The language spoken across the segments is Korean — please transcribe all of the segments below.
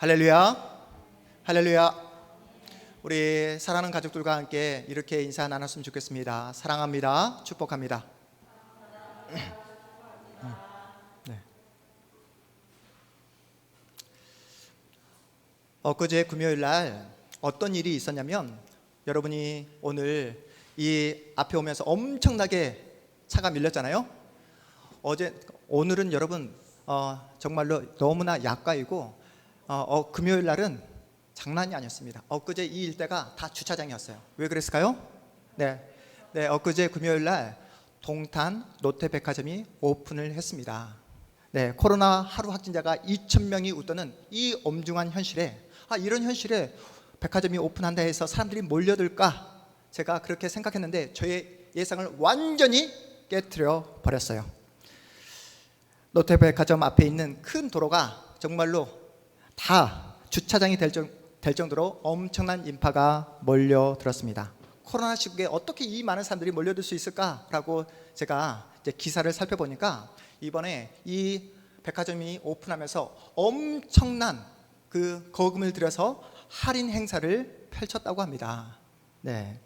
할렐루야, 할렐루야. 우리 사랑하는 가족들과 함께 이렇게 인사 나눴으면 좋겠습니다. 사랑합니다. 축복합니다. 네. 엊그제 금요일 날 어떤 일이 있었냐면, 여러분이 오늘 이 앞에 오면서 엄청나게 차가 밀렸잖아요. 오늘은 여러분 정말로 너무나 약과이고, 금요일 날은 장난이 아니었습니다. 엊그제 이 일대가 다 주차장이었어요. 왜 그랬을까요? 네, 엊그제 금요일 날 동탄 롯데백화점이 오픈을 했습니다. 네, 코로나 하루 확진자가 2,000명이 웃도는 이 엄중한 현실에, 이런 현실에 백화점이 오픈한다 해서 사람들이 몰려들까? 제가 그렇게 생각했는데 저의 예상을 완전히 깨트려 버렸어요. 롯데백화점 앞에 있는 큰 도로가 정말로 다 주차장이 될 정도로 엄청난 인파가 몰려들었습니다. 코로나 시국에 어떻게 이 많은 사람들이 몰려들 수 있을까라고 제가 이제 기사를 살펴보니까, 이번에 이 백화점이 오픈하면서 엄청난 그 거금을 들여서 할인 행사를 펼쳤다고 합니다. 네,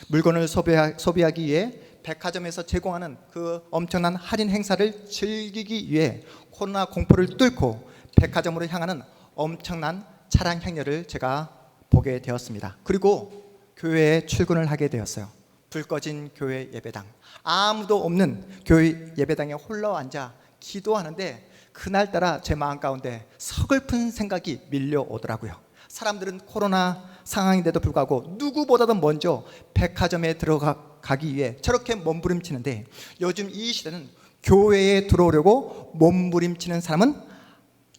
물건을 소비하기 위해 백화점에서 제공하는 그 엄청난 할인 행사를 즐기기 위해 코로나 공포를 뚫고 백화점으로 향하는 엄청난 차량 행렬을 제가 보게 되었습니다. 그리고 교회에 출근을 하게 되었어요. 불 꺼진 교회 예배당, 아무도 없는 교회 예배당에 홀로 앉아 기도하는데, 그날따라 제 마음 가운데 서글픈 생각이 밀려오더라고요. 사람들은 코로나 상황인데도 불구하고 누구보다도 먼저 백화점에 들어가기 위해 저렇게 몸부림치는데, 요즘 이 시대는 교회에 들어오려고 몸부림치는 사람은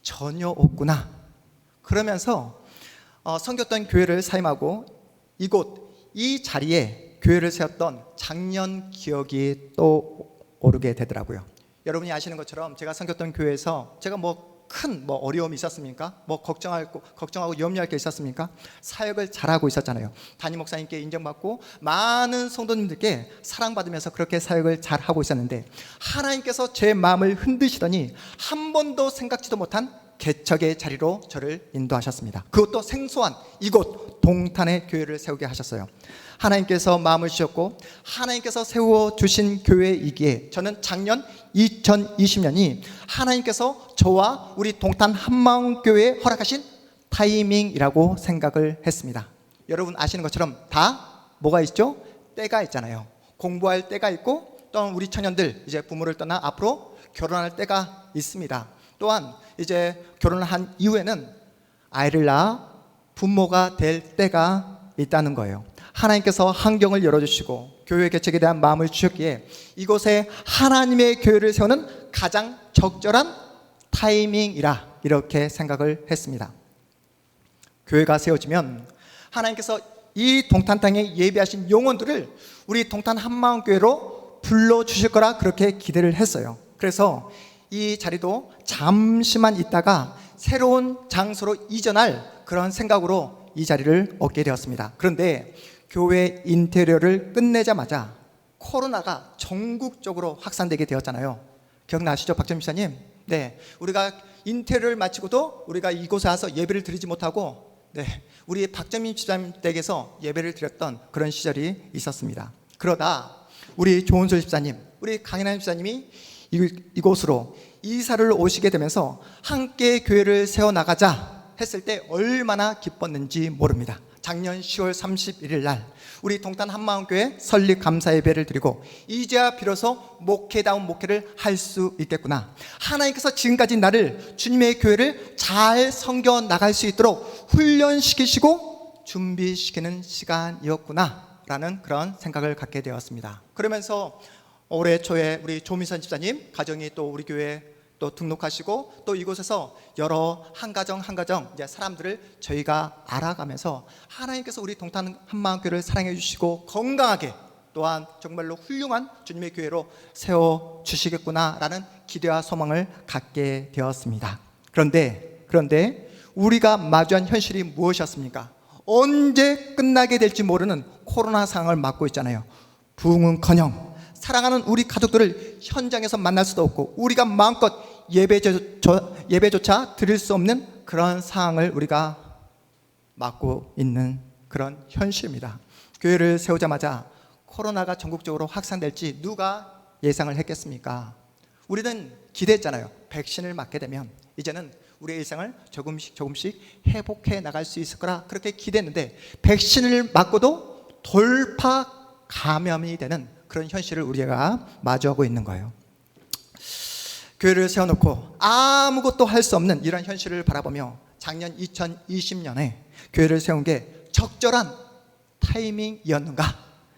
전혀 없구나. 그러면서 섬겼던 교회를 사임하고 이 자리에 교회를 세웠던 작년 기억이 또 오르게 되더라고요. 여러분이 아시는 것처럼 제가 섬겼던 교회에서 제가 큰 어려움이 있었습니까? 걱정하고 염려할 게 있었습니까? 사역을 잘하고 있었잖아요. 담임 목사님께 인정받고 많은 성도님들께 사랑받으면서 그렇게 사역을 잘하고 있었는데, 하나님께서 제 마음을 흔드시더니 한 번도 생각지도 못한 개척의 자리로 저를 인도하셨습니다. 그것도 생소한 이곳 동탄의 교회를 세우게 하셨어요. 하나님께서 마음을 주셨고 하나님께서 세워주신 교회이기에, 저는 작년 2020년이 하나님께서 저와 우리 동탄 한마음교회에 허락하신 타이밍이라고 생각을 했습니다. 여러분 아시는 것처럼 다 뭐가 있죠? 때가 있잖아요. 공부할 때가 있고, 또한 우리 청년들 이제 부모를 떠나 앞으로 결혼할 때가 있습니다. 또한 이제 결혼을 한 이후에는 아이를 낳아 부모가 될 때가 있다는 거예요. 하나님께서 환경을 열어주시고 교회 개척에 대한 마음을 주셨기에 이곳에 하나님의 교회를 세우는 가장 적절한 타이밍이라 이렇게 생각을 했습니다. 교회가 세워지면 하나님께서 이 동탄 땅에 예비하신 영혼들을 우리 동탄 한마음교회로 불러주실 거라 그렇게 기대를 했어요. 그래서 이 자리도 잠시만 있다가 새로운 장소로 이전할 그런 생각으로 이 자리를 얻게 되었습니다. 그런데 교회 인테리어를 끝내자마자 코로나가 전국적으로 확산되게 되었잖아요. 기억나시죠, 박정민 집사님? 네, 우리가 인테리어를 마치고도 우리가 이곳에 와서 예배를 드리지 못하고, 우리 박정민 집사님 댁에서 예배를 드렸던 그런 시절이 있었습니다. 그러다 우리 조은솔 집사님, 우리 강인환 집사님이 이곳으로 이사를 오시게 되면서 함께 교회를 세워나가자 했을 때 얼마나 기뻤는지 모릅니다. 작년 10월 31일 날 우리 동탄 한마음교회 설립 감사 예배를 드리고, 이제야 비로소 목회다운 목회를 할 수 있겠구나, 하나님께서 지금까지 나를 주님의 교회를 잘 섬겨 나갈 수 있도록 훈련시키시고 준비시키는 시간이었구나 라는 그런 생각을 갖게 되었습니다. 그러면서 올해 초에 우리 조민선 집사님 가정이 또 우리 교회에 또 등록하시고, 또 이곳에서 여러 한 가정 이제 사람들을 저희가 알아가면서 하나님께서 우리 동탄 한마음교회를 사랑해 주시고 건강하게, 또한 정말로 훌륭한 주님의 교회로 세워주시겠구나라는 기대와 소망을 갖게 되었습니다. 그런데 우리가 마주한 현실이 무엇이었습니까? 언제 끝나게 될지 모르는 코로나 상황을 맞고 있잖아요. 부흥은커녕 사랑하는 우리 가족들을 현장에서 만날 수도 없고, 우리가 마음껏 예배조차 드릴 수 없는 그런 상황을 우리가 맞고 있는 그런 현실입니다. 교회를 세우자마자 코로나가 전국적으로 확산될지 누가 예상을 했겠습니까? 우리는 기대했잖아요. 백신을 맞게 되면 이제는 우리의 일상을 조금씩 회복해 나갈 수 있을 거라 그렇게 기대했는데, 백신을 맞고도 돌파 감염이 되는 그런 현실을 우리가 마주하고 있는 거예요. 교회를 세워놓고 아무것도 할 수 없는 이런 현실을 바라보며 작년 2020년에 교회를 세운 게 적절한 타이밍이었는가?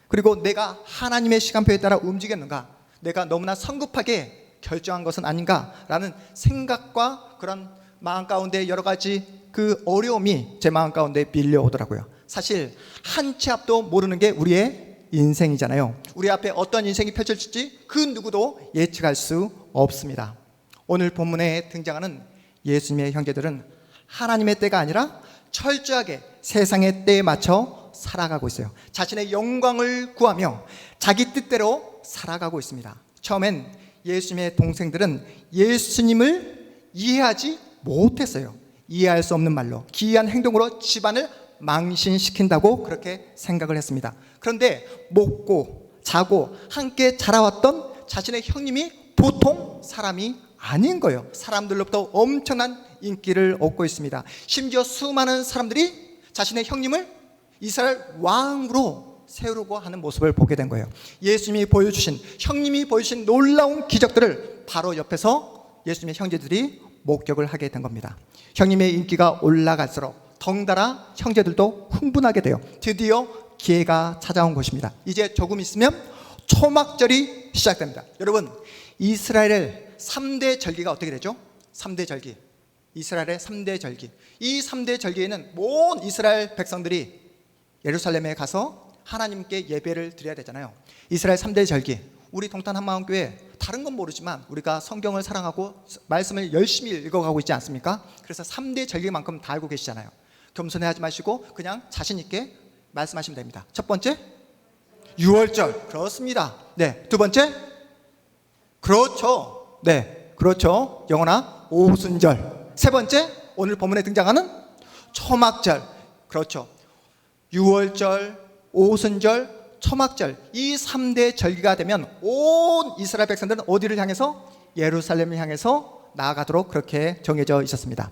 그리고 내가 하나님의 시간표에 따라 움직였는가? 내가 너무나 성급하게 결정한 것은 아닌가라는 생각과 그런 마음 가운데 여러 가지 그 어려움이 제 마음 가운데 밀려오더라고요. 사실 한 치 앞도 모르는 게 우리의 인생이잖아요. 우리 앞에 어떤 인생이 펼쳐질지 그 누구도 예측할 수 없습니다. 오늘 본문에 등장하는 예수님의 형제들은 하나님의 때가 아니라 철저하게 세상의 때에 맞춰 살아가고 있어요. 자신의 영광을 구하며 자기 뜻대로 살아가고 있습니다. 처음엔 예수님의 동생들은 예수님을 이해하지 못했어요. 이해할 수 없는 말로, 기이한 행동으로 집안을 망신시킨다고 그렇게 생각을 했습니다. 그런데 먹고 자고 함께 자라왔던 자신의 형님이 보통 사람이 아닌 거예요. 사람들로부터 엄청난 인기를 얻고 있습니다. 심지어 수많은 사람들이 자신의 형님을 이스라엘 왕으로 세우려고 하는 모습을 보게 된 거예요. 예수님이 보여주신, 형님이 보여주신 놀라운 기적들을 바로 옆에서 예수님의 형제들이 목격을 하게 된 겁니다. 형님의 인기가 올라갈수록 덩달아 형제들도 흥분하게 돼요. 드디어 기회가 찾아온 것입니다. 이제 조금 있으면 초막절이 시작됩니다. 여러분, 이스라엘의 3대 절기가 어떻게 되죠? 3대 절기, 이스라엘의 3대 절기. 이 3대 절기에는 온 이스라엘 백성들이 예루살렘에 가서 하나님께 예배를 드려야 되잖아요. 이스라엘 3대 절기, 우리 동탄 한마음교회 다른 건 모르지만 우리가 성경을 사랑하고 말씀을 열심히 읽어가고 있지 않습니까? 그래서 3대 절기만큼 다 알고 계시잖아요. 겸손해하지 마시고 그냥 자신 있게 말씀하시면 됩니다. 첫 번째, 유월절. 그렇습니다. 네. 두 번째, 그렇죠. 네, 그렇죠. 영원아, 오순절. 세 번째, 오늘 본문에 등장하는 초막절. 그렇죠. 유월절, 오순절, 초막절, 이 3대 절기가 되면 온 이스라엘 백성들은 어디를 향해서? 예루살렘을 향해서 나아가도록 그렇게 정해져 있었습니다.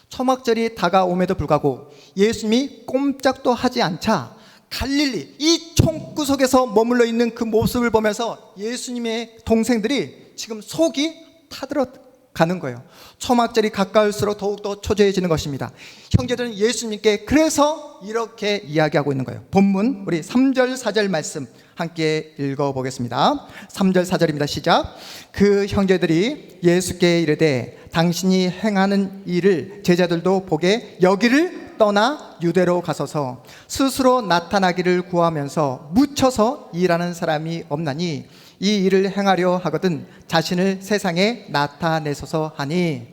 초막절이 다가옴에도 불구하고 예수님이 꼼짝도 하지 않자 갈릴리, 이 총구석에서 머물러 있는 그 모습을 보면서 예수님의 동생들이 지금 속이 타들어가는 거예요. 초막절이 가까울수록 더욱더 초조해지는 것입니다. 형제들은 예수님께 그래서 이렇게 이야기하고 있는 거예요. 본문 우리 3절 4절 말씀 함께 읽어보겠습니다. 3절 4절입니다. 시작. 그 형제들이 예수께 이르되 당신이 행하는 일을 제자들도 보게 여기를 떠나 유대로 가소서. 스스로 나타나기를 구하면서 묻혀서 일하는 사람이 없나니 이 일을 행하려 하거든 자신을 세상에 나타내소서 하니.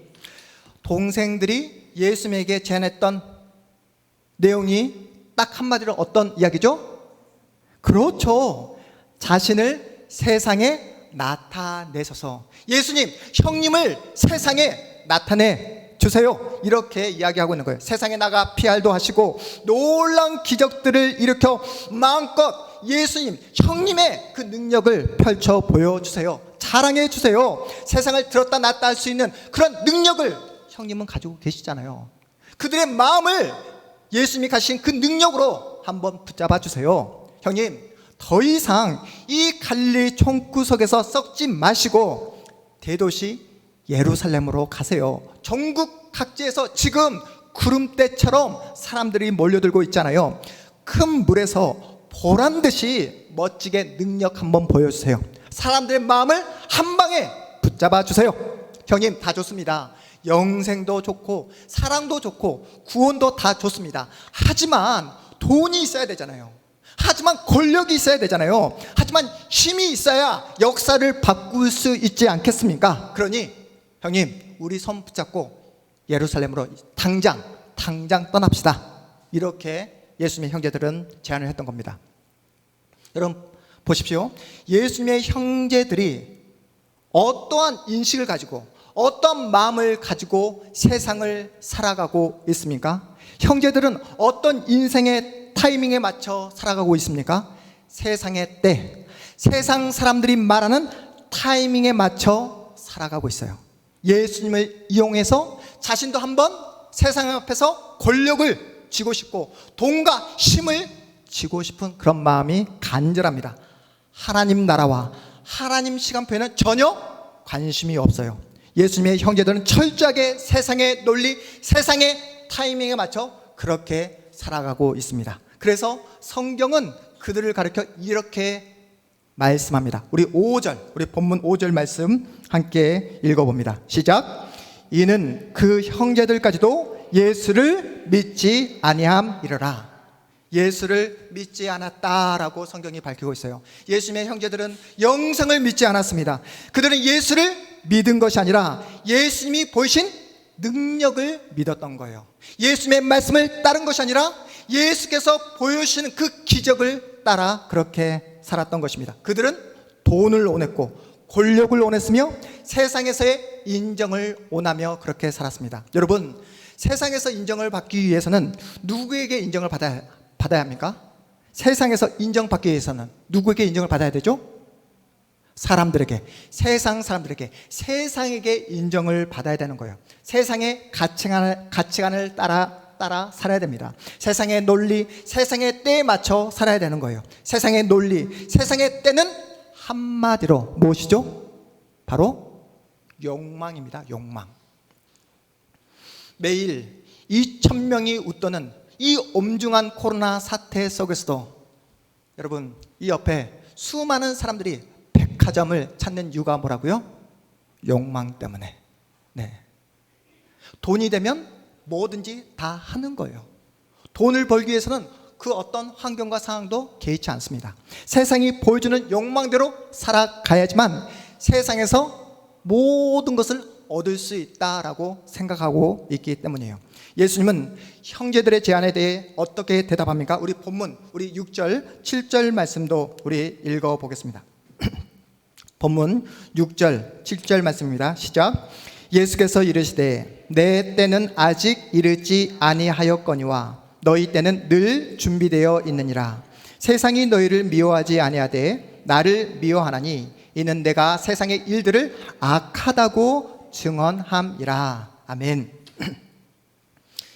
동생들이 예수님에게 제안했던 내용이 딱 한마디로 어떤 이야기죠? 그렇죠. 자신을 세상에 나타내소서. 예수님, 형님을 세상에 나타내 주세요. 이렇게 이야기하고 있는 거예요. 세상에 나가 PR도 하시고 놀라운 기적들을 일으켜 마음껏 예수님, 형님의 그 능력을 펼쳐 보여주세요. 자랑해 주세요. 세상을 들었다 놨다 할 수 있는 그런 능력을 형님은 가지고 계시잖아요. 그들의 마음을 예수님이 가신 그 능력으로 한번 붙잡아 주세요. 형님, 더 이상 이 갈릴리 총구석에서 썩지 마시고 대도시 예루살렘으로 가세요. 전국 각지에서 지금 구름대처럼 사람들이 몰려들고 있잖아요. 큰 물에서 보란 듯이 멋지게 능력 한번 보여주세요. 사람들의 마음을 한 방에 붙잡아 주세요. 형님, 다 좋습니다. 영생도 좋고 사랑도 좋고 구원도 다 좋습니다. 하지만 돈이 있어야 되잖아요. 하지만 권력이 있어야 되잖아요. 하지만 힘이 있어야 역사를 바꿀 수 있지 않겠습니까? 그러니 형님, 우리 손 붙잡고 예루살렘으로 당장 떠납시다. 이렇게 예수님의 형제들은 제안을 했던 겁니다. 여러분 보십시오. 예수님의 형제들이 어떠한 인식을 가지고 어떤 마음을 가지고 세상을 살아가고 있습니까? 형제들은 어떤 인생의 타이밍에 맞춰 살아가고 있습니까? 세상의 때, 세상 사람들이 말하는 타이밍에 맞춰 살아가고 있어요. 예수님을 이용해서 자신도 한번 세상 앞에서 권력을 쥐고 싶고 돈과 힘을 쥐고 싶은 그런 마음이 간절합니다. 하나님 나라와 하나님 시간표에는 전혀 관심이 없어요. 예수님의 형제들은 철저하게 세상의 논리, 세상의 타이밍에 맞춰 그렇게 살아가고 있습니다. 그래서 성경은 그들을 가리켜 이렇게 말씀합니다. 우리 본문 5절 말씀 함께 읽어봅니다. 시작. 이는 그 형제들까지도 예수를 믿지 아니함이러라. 예수를 믿지 않았다라고 성경이 밝히고 있어요. 예수님의 형제들은 영생을 믿지 않았습니다. 그들은 예수를 믿은 것이 아니라 예수님이 보이신 능력을 믿었던 거예요. 예수님의 말씀을 따른 것이 아니라 예수께서 보여주시는 그 기적을 따라 그렇게 살았던 것입니다. 그들은 돈을 원했고 권력을 원했으며 세상에서의 인정을 원하며 그렇게 살았습니다. 여러분, 세상에서 인정을 받기 위해서는 누구에게 인정을 받아야 합니까? 세상에서 인정받기 위해서는 누구에게 인정을 받아야 되죠? 사람들에게, 세상 사람들에게, 세상에게 인정을 받아야 되는 거예요. 세상의 가치관을 따라 살아야 됩니다. 세상의 논리, 세상의 때에 맞춰 살아야 되는 거예요. 세상의 논리, 세상의 때는 한마디로 무엇이죠? 바로 욕망입니다. 욕망. 매일 2,000명이 웃도는 이 엄중한 코로나 사태 속에서도 여러분, 이 옆에 수많은 사람들이 백화점을 찾는 이유가 뭐라고요? 욕망 때문에. 네. 돈이 되면 뭐든지 다 하는 거예요. 돈을 벌기 위해서는 그 어떤 환경과 상황도 개의치 않습니다. 세상이 보여주는 욕망대로 살아가야지만 세상에서 모든 것을 얻을 수 있다라고 생각하고 있기 때문이에요. 예수님은 형제들의 제안에 대해 어떻게 대답합니까? 우리 본문, 우리 6절, 7절 말씀도 우리 읽어보겠습니다. 본문 6절, 7절 말씀입니다. 시작. 예수께서 이르시되 내 때는 아직 이르지 아니하였거니와 너희 때는 늘 준비되어 있느니라. 세상이 너희를 미워하지 아니하되 나를 미워하나니 이는 내가 세상의 일들을 악하다고 증언함이라. 아멘.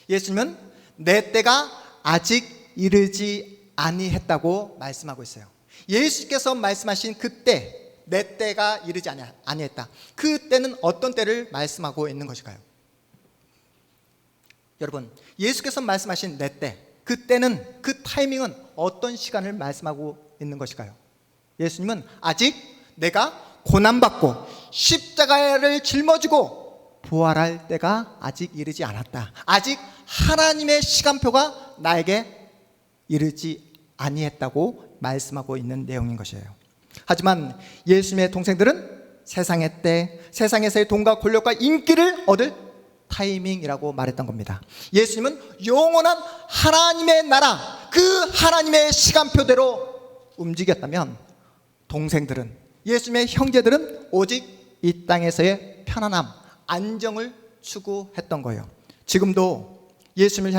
예수님은 내 때가 아직 이르지 아니했다고 말씀하고 있어요. 예수께서 말씀하신 그때, 내 때가 이르지 아니했다. 그 때는 어떤 때를 말씀하고 있는 것일까요? 여러분, 예수께서 말씀하신 내 때, 그 때는, 그 타이밍은 어떤 시간을 말씀하고 있는 것일까요? 예수님은 아직 내가 고난받고 십자가를 짊어지고 부활할 때가 아직 이르지 않았다. 아직 하나님의 시간표가 나에게 이르지 아니했다고 말씀하고 있는 내용인 것이에요. 하지만 예수님의 동생들은 세상의 때, 세상에서의 돈과 권력과 인기를 얻을 타이밍이라고 말했던 겁니다. 예수님은 영원한 하나님의 나라, 그 하나님의 시간표대로 움직였다면 동생들은, 예수님의 형제들은 오직 이 땅에서의 편안함, 안정을 추구했던 거예요. 지금도 예수님을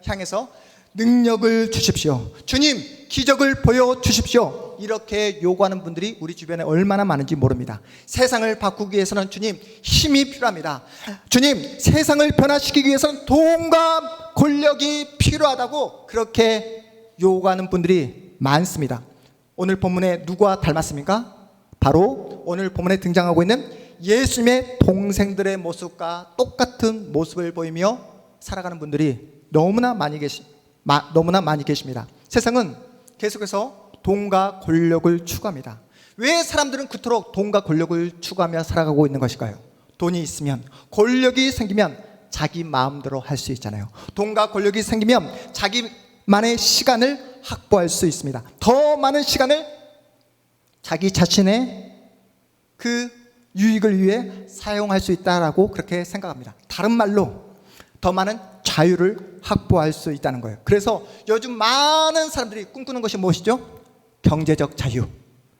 향해서 능력을 주십시오, 주님 기적을 보여주십시오, 이렇게 요구하는 분들이 우리 주변에 얼마나 많은지 모릅니다. 세상을 바꾸기 위해서는 주님 힘이 필요합니다. 주님 세상을 변화시키기 위해서는 돈과 권력이 필요하다고 그렇게 요구하는 분들이 많습니다. 오늘 본문에 누구와 닮았습니까? 바로 오늘 본문에 등장하고 있는 예수님의 동생들의 모습과 똑같은 모습을 보이며 살아가는 분들이 너무나 많이 계십니다. 세상은 계속해서 돈과 권력을 추구합니다. 왜 사람들은 그토록 돈과 권력을 추구하며 살아가고 있는 것일까요? 돈이 있으면, 권력이 생기면 자기 마음대로 할 수 있잖아요. 돈과 권력이 생기면 자기만의 시간을 확보할 수 있습니다. 더 많은 시간을 자기 자신의 그 유익을 위해 사용할 수 있다라고 그렇게 생각합니다. 다른 말로 더 많은 자유를 확보할 수 있다는 거예요. 그래서 요즘 많은 사람들이 꿈꾸는 것이 무엇이죠? 경제적 자유.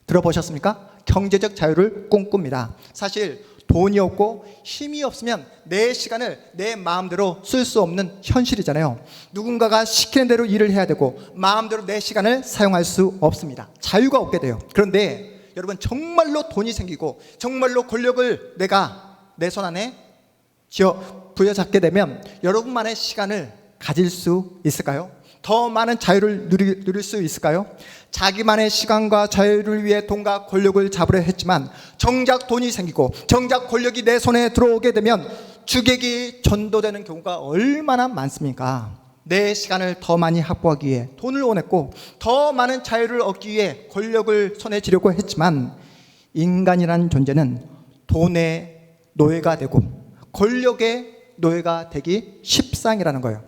들어보셨습니까? 경제적 자유를 꿈꿉니다. 사실 돈이 없고 힘이 없으면 내 시간을 내 마음대로 쓸 수 없는 현실이잖아요. 누군가가 시키는 대로 일을 해야 되고 마음대로 내 시간을 사용할 수 없습니다. 자유가 없게 돼요. 그런데 여러분, 정말로 돈이 생기고 정말로 권력을 내가 내 손 안에 부여잡게 되면 여러분만의 시간을 가질 수 있을까요? 더 많은 자유를 누릴 수 있을까요? 자기만의 시간과 자유를 위해 돈과 권력을 잡으려 했지만 정작 돈이 생기고 정작 권력이 내 손에 들어오게 되면 주객이 전도되는 경우가 얼마나 많습니까? 내 시간을 더 많이 확보하기 위해 돈을 원했고 더 많은 자유를 얻기 위해 권력을 손에 쥐려고 했지만 인간이라는 존재는 돈의 노예가 되고 권력의 노예가 되기 십상이라는 거예요.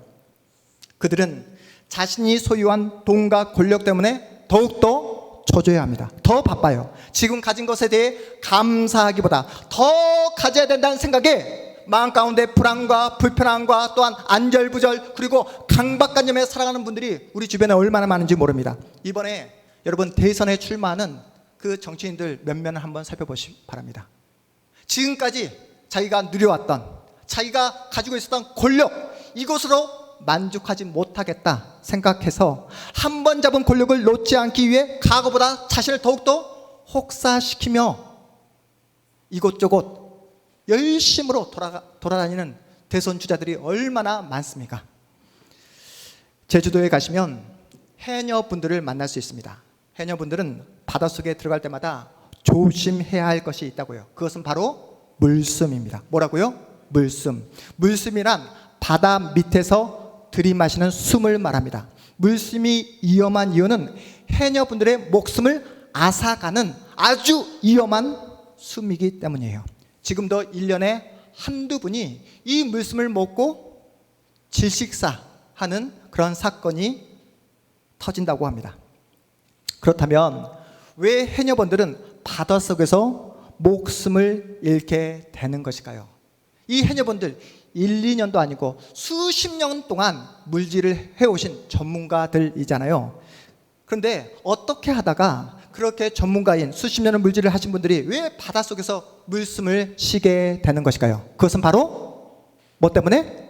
그들은 자신이 소유한 돈과 권력 때문에 더욱더 초조해야 합니다. 더 바빠요. 지금 가진 것에 대해 감사하기보다 더 가져야 된다는 생각에 마음 가운데 불안과 불편함과 또한 안절부절 그리고 강박관념에 살아가는 분들이 우리 주변에 얼마나 많은지 모릅니다. 이번에 여러분 대선에 출마하는 그 정치인들 몇몇을 한번 살펴보시기 바랍니다. 지금까지 자기가 누려왔던, 자기가 가지고 있었던 권력, 이것으로 만족하지 못하겠다 생각해서 한 번 잡은 권력을 놓지 않기 위해 과거보다 자신을 더욱더 혹사시키며 이곳저곳 열심으로 돌아다니는 대선 주자들이 얼마나 많습니까? 제주도에 가시면 해녀분들을 만날 수 있습니다. 해녀분들은 바닷속에 들어갈 때마다 조심해야 할 것이 있다고요. 그것은 바로 물숨입니다. 뭐라고요? 물숨. 물숨이란 바다 밑에서 들이마시는 숨을 말합니다. 물숨이 위험한 이유는 해녀분들의 목숨을 앗아가는 아주 위험한 숨이기 때문이에요. 지금도 1년에 한두 분이 이 물숨을 먹고 질식사하는 그런 사건이 터진다고 합니다. 그렇다면 왜 해녀분들은 바닷속에서 목숨을 잃게 되는 것일까요? 이 해녀분들 1, 2년도 아니고 수십 년 동안 물질을 해오신 전문가들이잖아요. 그런데 어떻게 하다가 그렇게 전문가인 수십 년을 물질을 하신 분들이 왜 바닷속에서 물숨을 쉬게 되는 것일까요? 그것은 바로 뭐 때문에?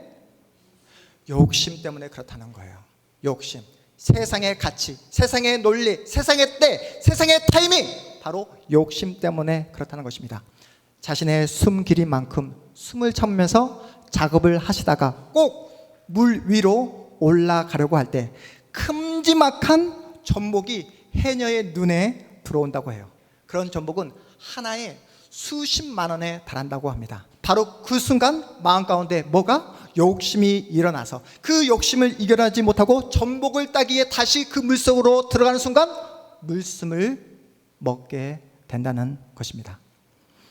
욕심 때문에 그렇다는 거예요. 욕심. 세상의 가치, 세상의 논리, 세상의 때, 세상의 타이밍, 바로 욕심 때문에 그렇다는 것입니다. 자신의 숨 길이만큼 숨을 참으면서 작업을 하시다가 꼭 물 위로 올라가려고 할 때 큼지막한 전복이 해녀의 눈에 들어온다고 해요. 그런 전복은 하나에 수십만 원에 달한다고 합니다. 바로 그 순간 마음 가운데 뭐가? 욕심이 일어나서 그 욕심을 이겨내지 못하고 전복을 따기 위해 다시 그 물속으로 들어가는 순간 물숨을 먹게 된다는 것입니다.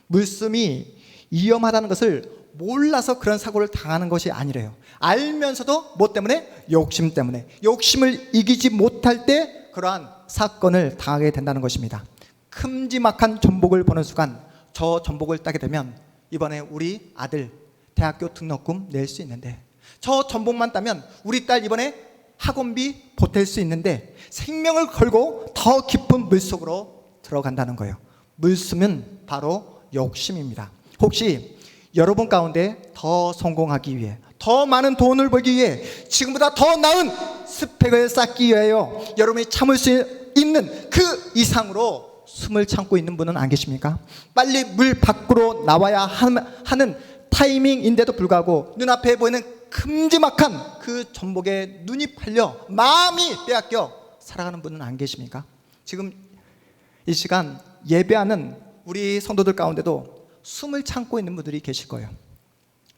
물숨이 위험하다는 것을 몰라서 그런 사고를 당하는 것이 아니래요. 알면서도 뭐 때문에? 욕심 때문에. 욕심을 이기지 못할 때 그러한 사건을 당하게 된다는 것입니다. 큼지막한 전복을 보는 순간 저 전복을 따게 되면 이번에 우리 아들 대학교 등록금 낼 수 있는데, 저 전복만 따면 우리 딸 이번에 학원비 보탤 수 있는데, 생명을 걸고 더 깊은 물속으로 들어간다는 거예요. 물숨은 바로 욕심입니다. 혹시 여러분 가운데 더 성공하기 위해, 더 많은 돈을 벌기 위해, 지금보다 더 나은 스펙을 쌓기 위하여 여러분이 참을 수 있는 그 이상으로 숨을 참고 있는 분은 안 계십니까? 빨리 물 밖으로 나와야 하는 타이밍인데도 불구하고 눈앞에 보이는 큼지막한 그 전복에 눈이 팔려 마음이 빼앗겨 살아가는 분은 안 계십니까? 지금 이 시간 예배하는 우리 성도들 가운데도 숨을 참고 있는 분들이 계실 거예요.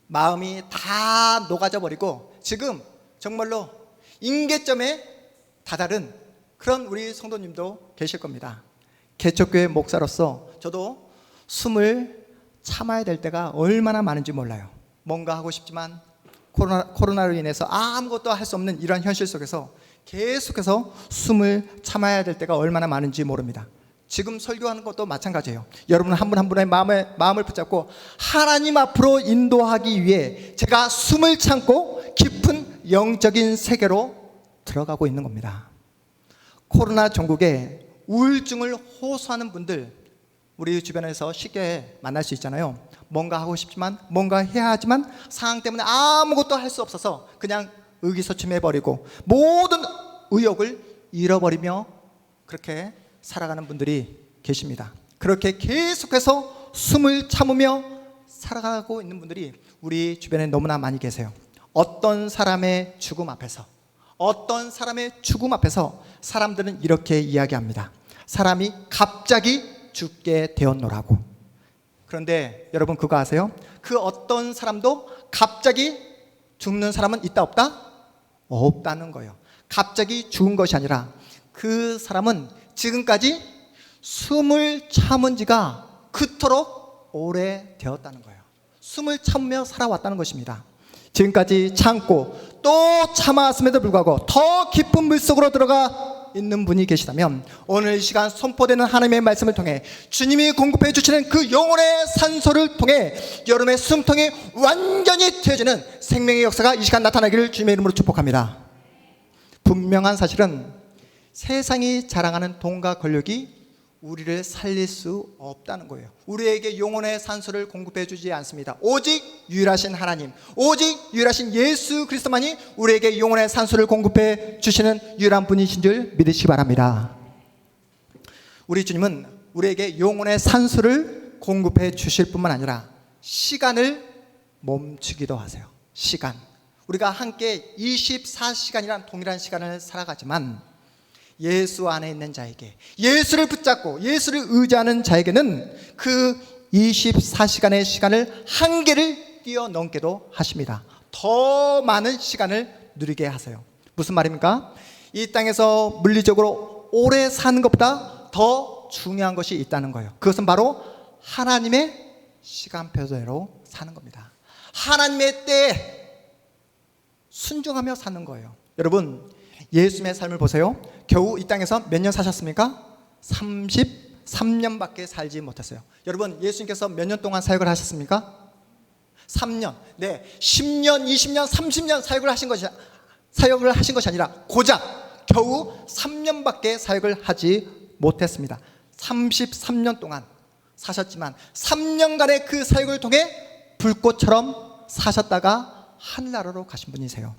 마음이 다 녹아져 버리고 지금 정말로 임계점에 다다른 그런 우리 성도님도 계실 겁니다. 개척교회 목사로서 저도 숨을 참아야 될 때가 얼마나 많은지 몰라요. 뭔가 하고 싶지만 코로나로 인해서 아무것도 할 수 없는 이런 현실 속에서 계속해서 숨을 참아야 될 때가 얼마나 많은지 모릅니다. 지금 설교하는 것도 마찬가지예요. 여러분 한 분 한 분의 마음을 붙잡고 하나님 앞으로 인도하기 위해 제가 숨을 참고 깊은 영적인 세계로 들어가고 있는 겁니다. 코로나 전국에 우울증을 호소하는 분들 우리 주변에서 쉽게 만날 수 있잖아요. 뭔가 하고 싶지만, 뭔가 해야 하지만 상황 때문에 아무것도 할 수 없어서 그냥 의기소침해버리고 모든 의욕을 잃어버리며 그렇게 살아가는 분들이 계십니다. 그렇게 계속해서 숨을 참으며 살아가고 있는 분들이 우리 주변에 너무나 많이 계세요. 어떤 사람의 죽음 앞에서 사람들은 이렇게 이야기합니다. 사람이 갑자기 죽게 되었노라고. 그런데 여러분 그거 아세요? 그 어떤 사람도 갑자기 죽는 사람은 있다 없다? 없다는 거예요. 갑자기 죽은 것이 아니라 그 사람은 지금까지 숨을 참은 지가 그토록 오래되었다는 거예요. 숨을 참으며 살아왔다는 것입니다. 지금까지 참고 또 참아왔음에도 불구하고 더 깊은 물속으로 들어가 있는 분이 계시다면 오늘 이 시간 선포되는 하나님의 말씀을 통해 주님이 공급해 주시는 그 영혼의 산소를 통해 여러분의 숨통이 완전히 트여지는 생명의 역사가 이 시간 나타나기를 주님의 이름으로 축복합니다. 분명한 사실은 세상이 자랑하는 돈과 권력이 우리를 살릴 수 없다는 거예요. 우리에게 영혼의 산소를 공급해 주지 않습니다. 오직 유일하신 하나님, 오직 유일하신 예수 그리스도만이 우리에게 영혼의 산소를 공급해 주시는 유일한 분이신 줄 믿으시기 바랍니다. 우리 주님은 우리에게 영혼의 산소를 공급해 주실 뿐만 아니라 시간을 멈추기도 하세요. 시간. 우리가 함께 24시간이란 동일한 시간을 살아가지만 예수 안에 있는 자에게, 예수를 붙잡고 예수를 의지하는 자에게는 그 24시간의 시간을 한계를 뛰어넘게도 하십니다. 더 많은 시간을 누리게 하세요. 무슨 말입니까? 이 땅에서 물리적으로 오래 사는 것보다 더 중요한 것이 있다는 거예요. 그것은 바로 하나님의 시간표대로 사는 겁니다. 하나님의 때에 순종하며 사는 거예요. 여러분 예수님의 삶을 보세요. 겨우 이 땅에서 몇 년 사셨습니까? 33년밖에 살지 못했어요. 여러분 예수님께서 몇 년 동안 사역을 하셨습니까? 3년. 네, 10년, 20년, 30년 사역을 하신 것이 아니라 고작 겨우 3년밖에 사역을 하지 못했습니다. 33년 동안 사셨지만 3년간의 그 사역을 통해 불꽃처럼 사셨다가 하늘나라로 가신 분이세요.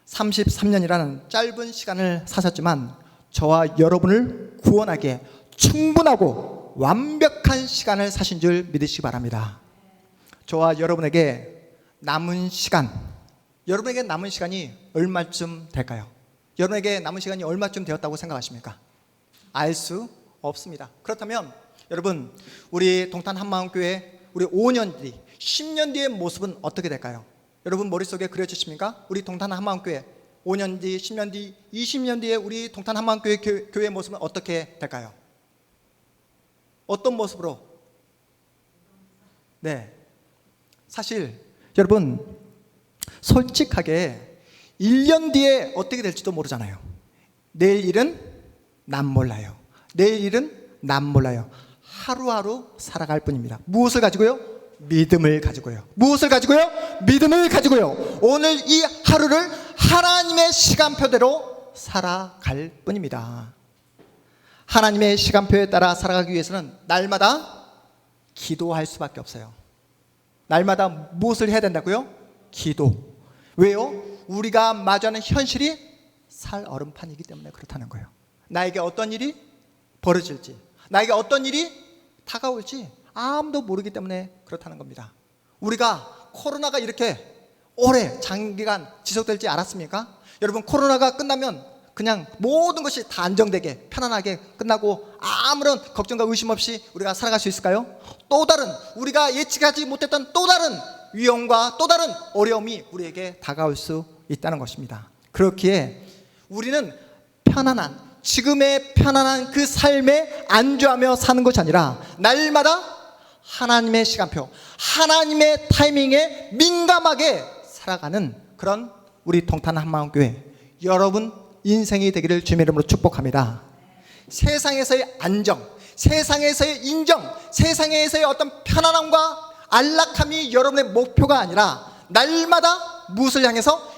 33년이라는 짧은 시간을 사셨지만 저와 여러분을 구원하기에 충분하고 완벽한 시간을 사신 줄 믿으시기 바랍니다. 저와 여러분에게 남은 시간이 얼마쯤 될까요? 여러분에게 남은 시간이 얼마쯤 되었다고 생각하십니까? 알 수 없습니다. 그렇다면 여러분 우리 동탄 한마음교회 우리 5년 뒤, 10년 뒤의 모습은 어떻게 될까요? 여러분 머릿속에 그려지십니까? 우리 동탄 한마음교회 5년 뒤, 10년 뒤, 20년 뒤에 우리 동탄 한마음교회 교회의 모습은 어떻게 될까요? 어떤 모습으로? 네, 사실 여러분 솔직하게 1년 뒤에 어떻게 될지도 모르잖아요. 내일 일은 난 몰라요. 내일 일은 난 몰라요. 하루하루 살아갈 뿐입니다. 무엇을 가지고요? 믿음을 가지고요. 무엇을 가지고요? 믿음을 가지고요. 오늘 이 하루를 하나님의 시간표대로 살아갈 뿐입니다. 하나님의 시간표에 따라 살아가기 위해서는 날마다 기도할 수밖에 없어요. 날마다 무엇을 해야 된다고요? 기도. 왜요? 우리가 마주하는 현실이 살 얼음판이기 때문에 그렇다는 거예요. 나에게 어떤 일이 벌어질지, 나에게 어떤 일이 다가올지 아무도 모르기 때문에 그렇다는 겁니다. 우리가 코로나가 이렇게 오래 장기간 지속될지 알았습니까? 여러분 코로나가 끝나면 그냥 모든 것이 다 안정되게 편안하게 끝나고 아무런 걱정과 의심 없이 우리가 살아갈 수 있을까요? 또 다른 우리가 예측하지 못했던 또 다른 위험과 또 다른 어려움이 우리에게 다가올 수 있다는 것입니다. 그렇기에 우리는 지금의 편안한 그 삶에 안주하며 사는 것이 아니라 날마다 하나님의 시간표, 하나님의 타이밍에 민감하게 살아가는 그런 우리 동탄 한마음교회 여러분 인생이 되기를 주님의 이름으로 축복합니다. 세상에서의 안정, 세상에서의 인정, 세상에서의 어떤 편안함과 안락함이 여러분의 목표가 아니라 날마다 무엇을 향해서?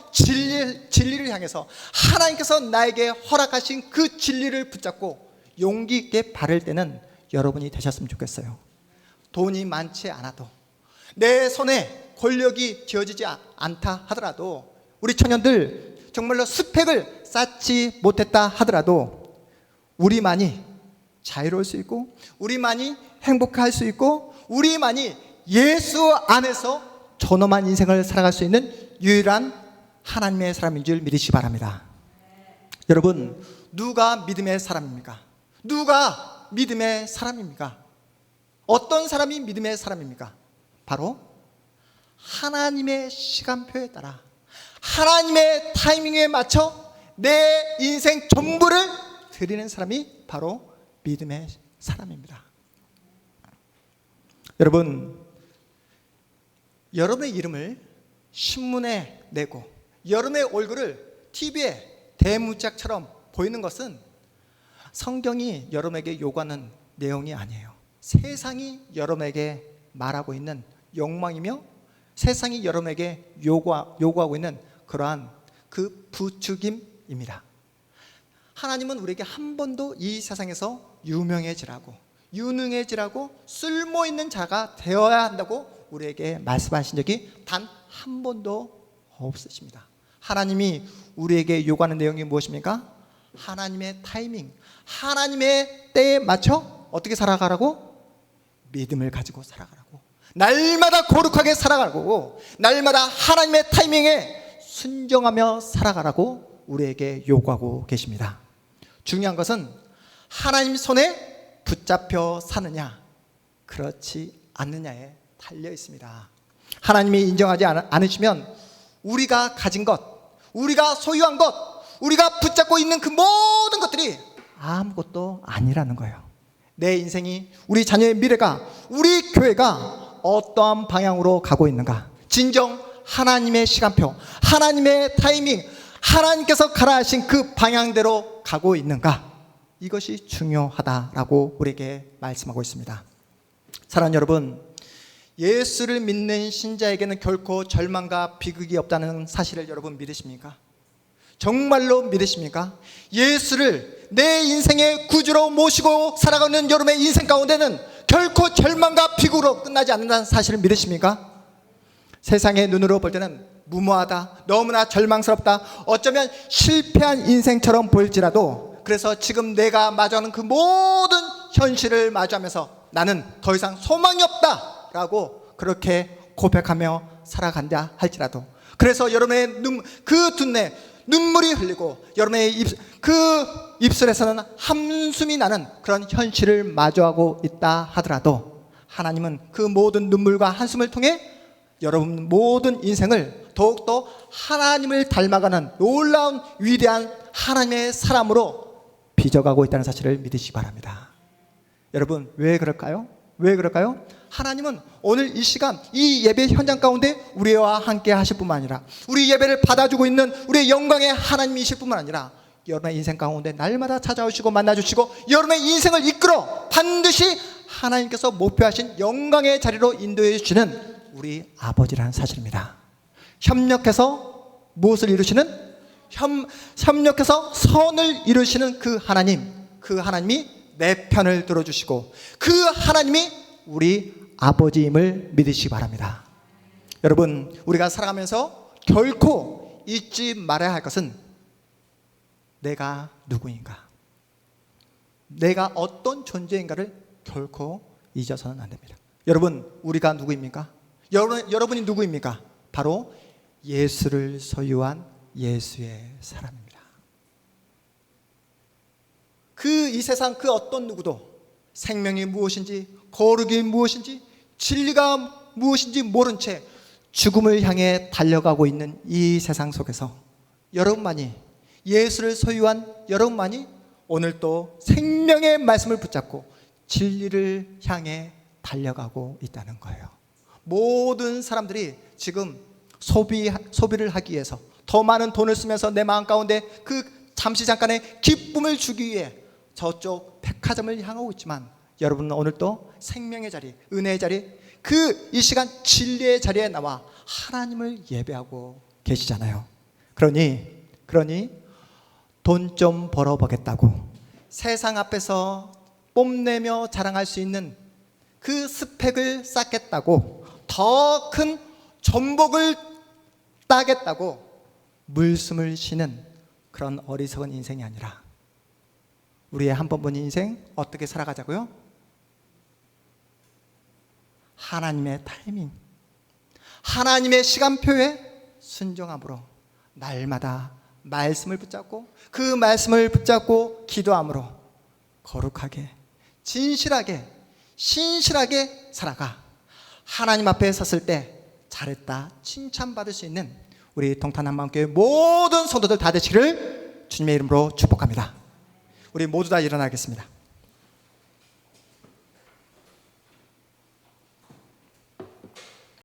진리를 향해서 하나님께서 나에게 허락하신 그 진리를 붙잡고 용기 있게 바를 때는 여러분이 되셨으면 좋겠어요. 돈이 많지 않아도, 내 손에 권력이 쥐어지지 않다 하더라도, 우리 청년들 정말로 스펙을 쌓지 못했다 하더라도 우리만이 자유로울 수 있고, 우리만이 행복할 수 있고, 우리만이 예수 안에서 존엄한 인생을 살아갈 수 있는 유일한 하나님의 사람인 줄 믿으시기 바랍니다. 여러분, 누가 믿음의 사람입니까? 누가 믿음의 사람입니까? 어떤 사람이 믿음의 사람입니까? 바로 하나님의 시간표에 따라, 하나님의 타이밍에 맞춰 내 인생 전부를 드리는 사람이 바로 믿음의 사람입니다. 여러분, 여러분의 이름을 신문에 내고 여러분의 얼굴을 TV에 대문짝처럼 보이는 것은 성경이 여러분에게 요구하는 내용이 아니에요. 세상이 여러분에게 말하고 있는 욕망이며 세상이 여러분에게 요구하고 있는 그러한 그 부추김입니다. 하나님은 우리에게 한 번도 이 세상에서 유명해지라고, 유능해지라고, 쓸모있는 자가 되어야 한다고 우리에게 말씀하신 적이 단 한 번도 없으십니다. 하나님이 우리에게 요구하는 내용이 무엇입니까? 하나님의 타이밍, 하나님의 때에 맞춰 어떻게 살아가라고? 믿음을 가지고 살아가라고, 날마다 거룩하게 살아가라고, 날마다 하나님의 타이밍에 순종하며 살아가라고 우리에게 요구하고 계십니다. 중요한 것은 하나님 손에 붙잡혀 사느냐 그렇지 않느냐에 달려 있습니다. 하나님이 인정하지 않으시면 우리가 가진 것, 우리가 소유한 것, 우리가 붙잡고 있는 그 모든 것들이 아무것도 아니라는 거예요. 내 인생이, 우리 자녀의 미래가, 우리 교회가 어떠한 방향으로 가고 있는가, 진정 하나님의 시간표, 하나님의 타이밍, 하나님께서 가라 하신 그 방향대로 가고 있는가, 이것이 중요하다라고 우리에게 말씀하고 있습니다. 사랑하는 여러분, 예수를 믿는 신자에게는 결코 절망과 비극이 없다는 사실을 여러분 믿으십니까? 정말로 믿으십니까? 예수를 내 인생의 구주로 모시고 살아가는 여러분의 인생 가운데는 결코 절망과 비극으로 끝나지 않는다는 사실을 믿으십니까? 세상의 눈으로 볼 때는 무모하다, 너무나 절망스럽다, 어쩌면 실패한 인생처럼 보일지라도, 그래서 지금 내가 마주하는 그 모든 현실을 마주하면서 나는 더 이상 소망이 없다 라고 그렇게 고백하며 살아간다 할지라도, 그래서 여러분의 그 둔내 눈물이 흘리고 여러분의 그 입술에서는 한숨이 나는 그런 현실을 마주하고 있다 하더라도, 하나님은 그 모든 눈물과 한숨을 통해 여러분 모든 인생을 더욱더 하나님을 닮아가는 놀라운 위대한 하나님의 사람으로 빚어가고 있다는 사실을 믿으시기 바랍니다. 여러분, 왜 그럴까요? 왜 그럴까요? 하나님은 오늘 이 시간, 이 예배 현장 가운데 우리와 함께 하실 뿐만 아니라, 우리 예배를 받아주고 있는 우리의 영광의 하나님이실 뿐만 아니라, 여러분의 인생 가운데 날마다 찾아오시고 만나주시고 여러분의 인생을 이끌어 반드시 하나님께서 목표하신 영광의 자리로 인도해 주시는 우리 아버지라는 사실입니다. 협력해서 무엇을 이루시는? 협력해서 선을 이루시는 그 하나님, 그 하나님이 내 편을 들어주시고 그 하나님이 우리 아버지임을 믿으시기 바랍니다. 여러분, 우리가 살아가면서 결코 잊지 말아야 할 것은 내가 누구인가, 내가 어떤 존재인가를 결코 잊어서는 안 됩니다. 여러분, 우리가 누구입니까? 여러분이 누구입니까? 바로 예수를 소유한 예수의 사람입니다. 이 세상 그 어떤 누구도 생명이 무엇인지, 거룩이 무엇인지, 진리가 무엇인지 모른 채 죽음을 향해 달려가고 있는 이 세상 속에서 여러분만이, 예수를 소유한 여러분만이 오늘 또 생명의 말씀을 붙잡고 진리를 향해 달려가고 있다는 거예요. 모든 사람들이 지금 소비를 하기 위해서 더 많은 돈을 쓰면서 내 마음 가운데 그 잠시 잠깐의 기쁨을 주기 위해 저쪽 백화점을 향하고 있지만, 여러분은 오늘 또 생명의 자리, 은혜의 자리, 이 시간 진리의 자리에 나와 하나님을 예배하고 계시잖아요. 그러니 돈 좀 벌어보겠다고 세상 앞에서 뽐내며 자랑할 수 있는 그 스펙을 쌓겠다고, 더 큰 전복을 따겠다고 물숨을 쉬는 그런 어리석은 인생이 아니라 우리의 한 번 본 인생 어떻게 살아가자고요? 하나님의 타이밍, 하나님의 시간표에 순종함으로 날마다 말씀을 붙잡고 그 말씀을 붙잡고 기도함으로 거룩하게, 진실하게, 신실하게 살아가 하나님 앞에 섰을 때 잘했다 칭찬받을 수 있는 우리 동탄 한마음교회 모든 성도들 다 되시기를 주님의 이름으로 축복합니다. 우리 모두 다 일어나겠습니다.